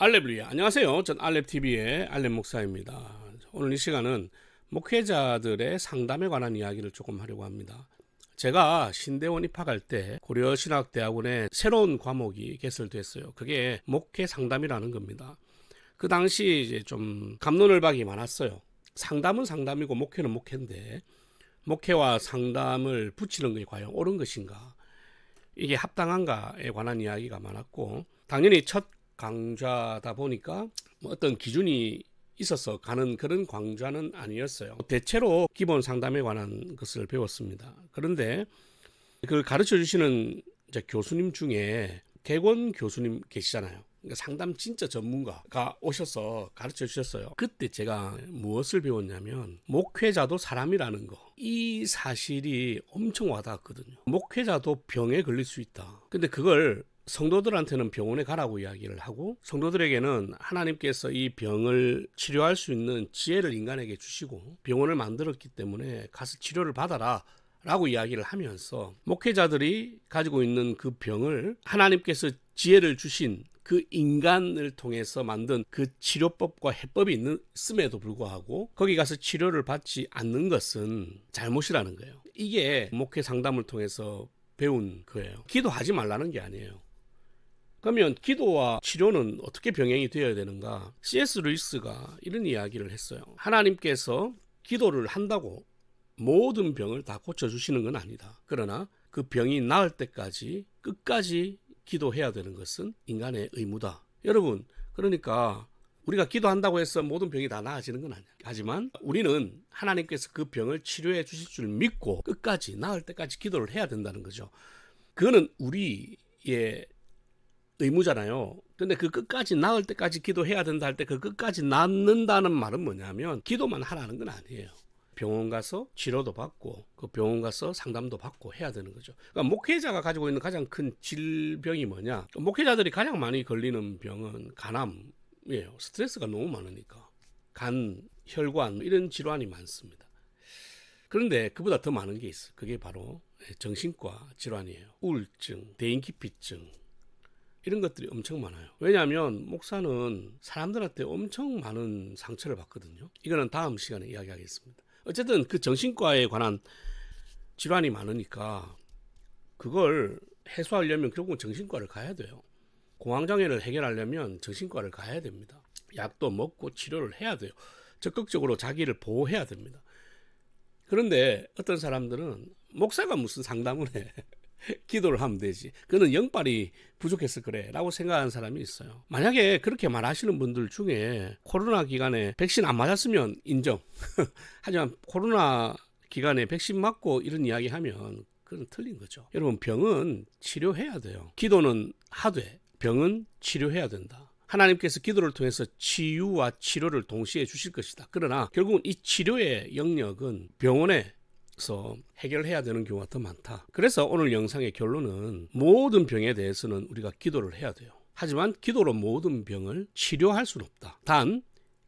알렙리아 안녕하세요. 전 알렙TV의 알렙 목사입니다. 오늘 이 시간은 목회자들의 상담에 관한 이야기를 조금 하려고 합니다. 제가 신대원 입학할 때 고려신학대학원에 새로운 과목이 개설됐어요. 그게 목회 상담이라는 겁니다. 그 당시 이제 좀 갑론을박이 많았어요. 상담은 상담이고 목회는 목회인데 목회와 상담을 붙이는 게 과연 옳은 것인가, 이게 합당한가에 관한 이야기가 많았고, 당연히 첫 강좌다 보니까 어떤 기준이 있어서 가는 그런 강좌는 아니었어요. 대체로 기본 상담에 관한 것을 배웠습니다. 그런데 그걸 가르쳐 주시는 이제 교수님 중에 개권 교수님 계시잖아요. 그러니까 상담 진짜 전문가가 오셔서 가르쳐 주셨어요. 그때 제가 무엇을 배웠냐면 목회자도 사람이라는 거, 이 사실이 엄청 와닿았거든요. 목회자도 병에 걸릴 수 있다. 근데 그걸 성도들한테는 병원에 가라고 이야기를 하고, 성도들에게는 하나님께서 이 병을 치료할 수 있는 지혜를 인간에게 주시고 병원을 만들었기 때문에 가서 치료를 받아라 라고 이야기를 하면서, 목회자들이 가지고 있는 그 병을 하나님께서 지혜를 주신 그 인간을 통해서 만든 그 치료법과 해법이 있음에도 불구하고 거기 가서 치료를 받지 않는 것은 잘못이라는 거예요. 이게 목회 상담을 통해서 배운 거예요. 기도하지 말라는 게 아니에요. 그러면 기도와 치료는 어떻게 병행이 되어야 되는가? C.S. 루이스가 이런 이야기를 했어요. 하나님께서 기도를 한다고 모든 병을 다 고쳐주시는 건 아니다. 그러나 그 병이 나을 때까지 끝까지 기도해야 되는 것은 인간의 의무다. 여러분, 그러니까 우리가 기도한다고 해서 모든 병이 다 나아지는 건 아니야. 하지만 우리는 하나님께서 그 병을 치료해 주실 줄 믿고 끝까지 나을 때까지 기도를 해야 된다는 거죠. 그거는 우리의 의무잖아요. 근데 그 끝까지 나을 때까지 기도해야 된다 할 때 그 끝까지 낫는다는 말은 뭐냐면 기도만 하라는 건 아니에요. 병원 가서 치료도 받고 그 병원 가서 상담도 받고 해야 되는 거죠. 그러니까 목회자가 가지고 있는 가장 큰 질병이 뭐냐? 목회자들이 가장 많이 걸리는 병은 간암이에요. 스트레스가 너무 많으니까. 간, 혈관 이런 질환이 많습니다. 그런데 그보다 더 많은 게 있어요. 그게 바로 정신과 질환이에요. 우울증, 대인기피증 이런 것들이 엄청 많아요. 왜냐하면 목사는 사람들한테 엄청 많은 상처를 받거든요. 이거는 다음 시간에 이야기하겠습니다. 어쨌든 그 정신과에 관한 질환이 많으니까 그걸 해소하려면 결국은 정신과를 가야 돼요. 공황장애를 해결하려면 정신과를 가야 됩니다. 약도 먹고 치료를 해야 돼요. 적극적으로 자기를 보호해야 됩니다. 그런데 어떤 사람들은 목사가 무슨 상담을 해. 기도를 하면 되지. 그는 영빨이 부족해서 그래 라고 생각하는 사람이 있어요. 만약에 그렇게 말하시는 분들 중에 코로나 기간에 백신 안 맞았으면 인정. 하지만 코로나 기간에 백신 맞고 이런 이야기 하면 그건 틀린 거죠. 여러분, 병은 치료해야 돼요. 기도는 하되 병은 치료해야 된다. 하나님께서 기도를 통해서 치유와 치료를 동시에 주실 것이다. 그러나 결국은 이 치료의 영역은 병원에 해결해야 되는 경우가 더 많다. 그래서 오늘 영상의 결론은 모든 병에 대해서는 우리가 기도를 해야 돼요. 하지만 기도로 모든 병을 치료할 수는 없다. 단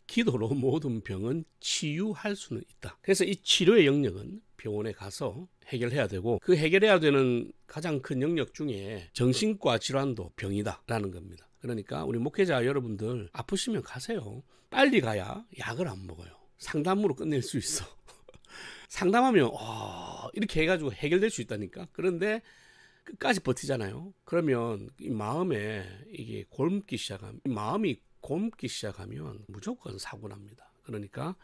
기도로 모든 병은 치유할 수는 있다. 그래서 이 치료의 영역은 병원에 가서 해결해야 되고, 그 해결해야 되는 가장 큰 영역 중에 정신과 질환도 병이다라는 겁니다. 그러니까 우리 목회자 여러분들 아프시면 가세요. 빨리 가야 약을 안 먹어요. 상담으로 끝낼 수 있어. 상담하면 이렇게 해가지고 해결될 수 있다니까. 그런데 끝까지 버티잖아요. 그러면 이 마음에 이게 마음이 곪기 시작하면 무조건 사고 납니다. 그러니까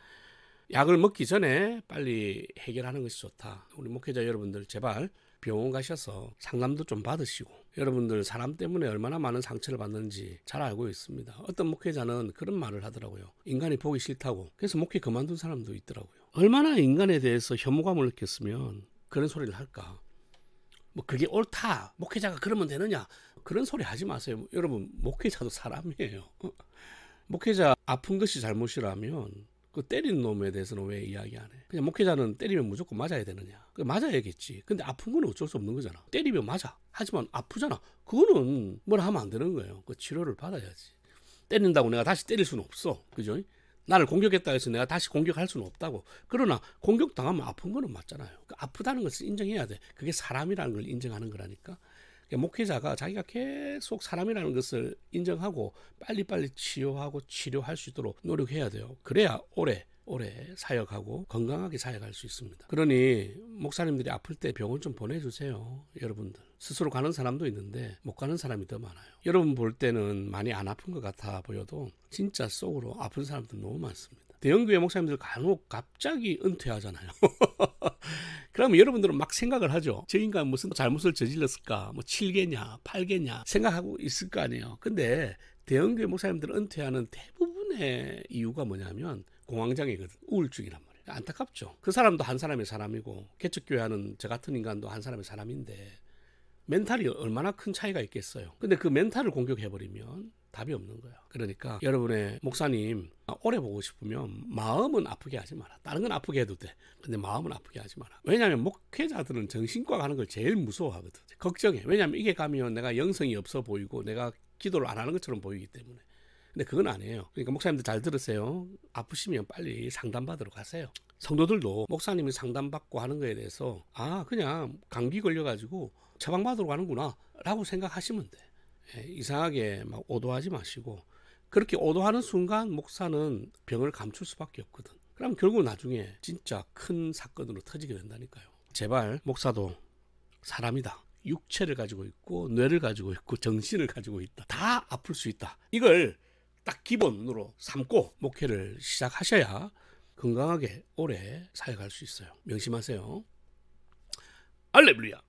약을 먹기 전에 빨리 해결하는 것이 좋다. 우리 목회자 여러분들 제발 병원 가셔서 상담도 좀 받으시고, 여러분들 사람 때문에 얼마나 많은 상처를 받는지 잘 알고 있습니다. 어떤 목회자는 그런 말을 하더라고요. 인간이 보기 싫다고. 그래서 목회 그만둔 사람도 있더라고요. 얼마나 인간에 대해서 혐오감을 느꼈으면 그런 소리를 할까. 뭐 그게 옳다, 목회자가 그러면 되느냐, 그런 소리 하지 마세요. 여러분, 목회자도 사람이에요. 목회자 아픈 것이 잘못이라면 그 때린 놈에 대해서는 왜 이야기 안 해? 그냥 목회자는 때리면 무조건 맞아야 되느냐? 맞아야겠지. 근데 아픈 건 어쩔 수 없는 거잖아. 때리면 맞아. 하지만 아프잖아. 그거는 뭘 하면 안 되는 거예요. 그 치료를 받아야지. 때린다고 내가 다시 때릴 수는 없어. 그죠? 나를 공격했다 해서 내가 다시 공격할 수는 없다고. 그러나 공격당하면 아픈 거는 맞잖아요. 아프다는 것을 인정해야 돼. 그게 사람이라는 걸 인정하는 거라니까. 목회자가 자기가 계속 사람이라는 것을 인정하고 빨리빨리 치유하고 치료할 수 있도록 노력해야 돼요. 그래야 오래 사역하고 건강하게 사역할 수 있습니다. 그러니 목사님들이 아플 때 병원 좀 보내주세요. 여러분들 스스로 가는 사람도 있는데 못 가는 사람이 더 많아요. 여러분 볼 때는 많이 안 아픈 것 같아 보여도 진짜 속으로 아픈 사람들 너무 많습니다. 대형교회 목사님들 간혹 갑자기 은퇴하잖아요. 그러면 여러분들은 막 생각을 하죠. 저 인간 무슨 잘못을 저질렀을까? 뭐 7개냐 8개냐 생각하고 있을 거 아니에요. 근데 대형교회 목사님들 은퇴하는 대부분의 이유가 뭐냐면 공황장애거든. 우울증이란 말이에요. 안타깝죠. 그 사람도 한 사람의 사람이고 개척교회 하는 저 같은 인간도 한 사람의 사람인데 멘탈이 얼마나 큰 차이가 있겠어요. 근데 그 멘탈을 공격해버리면 답이 없는 거예요. 그러니까 여러분의 목사님 오래 보고 싶으면 마음은 아프게 하지 마라. 다른 건 아프게 해도 돼. 근데 마음은 아프게 하지 마라. 왜냐하면 목회자들은 정신과 가는 걸 제일 무서워하거든. 걱정해. 왜냐하면 이게 가면 내가 영성이 없어 보이고 내가 기도를 안 하는 것처럼 보이기 때문에. 근데 그건 아니에요. 그러니까 목사님들 잘 들으세요. 아프시면 빨리 상담받으러 가세요. 성도들도 목사님이 상담받고 하는 거에 대해서 그냥 감기 걸려가지고 처방받으러 가는구나 라고 생각하시면 돼. 이상하게 막 오도하지 마시고 그렇게 오도하는 순간 목사는 병을 감출 수밖에 없거든. 그럼 결국 나중에 진짜 큰 사건으로 터지게 된다니까요. 제발 목사도 사람이다. 육체를 가지고 있고 뇌를 가지고 있고 정신을 가지고 있다. 다 아플 수 있다. 이걸 딱 기본으로 삼고 목회를 시작하셔야 건강하게 오래 사역할 수 있어요. 명심하세요. 할렐루야.